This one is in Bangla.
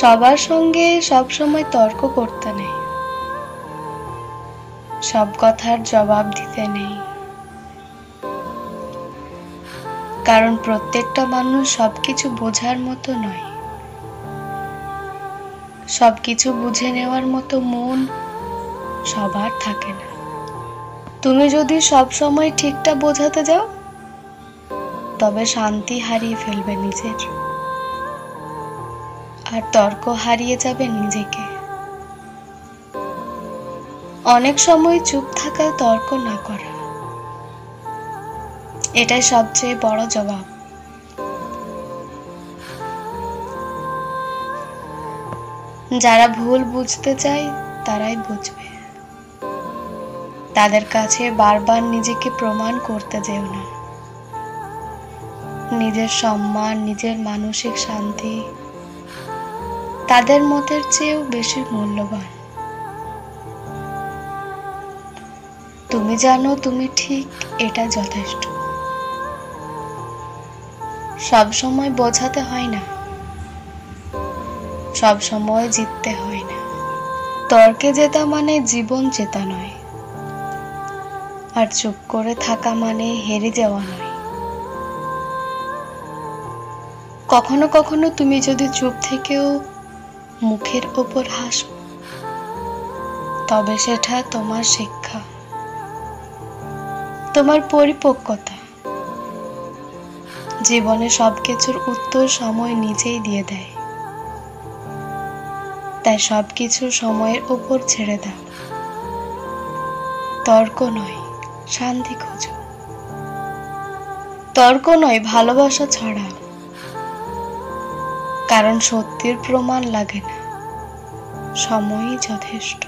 সবার সঙ্গে সব সময় তর্ক করতে নেই, সব কথার জবাব দিতে নেই, কারণ প্রত্যেকটা মানুষ সবকিছু বোঝার মতো নয়, সবকিছু বুঝে নেওয়ার মতো মন সবার থাকে না। তুমি যদি সব সময় ঠিকটা বোঝাতে যাও, তবে শান্তি হারিয়ে ফেলবে নিজের, আর তর্ক হারিয়ে যাবে নিজেকে। অনেক সময় চুপ থাকা, তর্ক না করা, এটাই সবচেয়ে বড় জবাব। যারা ভুল বুঝতে চায় তারাই বুঝবে। তাদের কাছে বারবার নিজেকে প্রমাণ করতে যেও না। নিজের সম্মান, নিজের মানসিক শান্তি তাদের মতের চেয়েও বেশি মূল্যবান। তুমি জানো তুমি ঠিক, এটা যথেষ্ট। সব সময় বোঝাতে হয় না, সব সময় জিততে হয় না। তর্কে জেতা মানে জীবন জেতা নয়, আর চুপ করে থাকা মানে হেরে যাওয়া নয়। কখনো কখনো তুমি যদি চুপ থেকেও মুখের ওপর হাসো, তবে সেটা তোমার শিক্ষা, তোমার পরিপক্কতা। জীবনে সবকিছুর উত্তর সময় নিজেই দিয়ে দেয়, তাই সবকিছু সময়ের উপর ছেড়ে দাও। তর্ক নয়, শান্তি খোঁজো। তর্ক নয়, ভালোবাসা ছড়াও, কারণ সত্যের প্রমাণ লাগে না, সময়ই যথেষ্ট।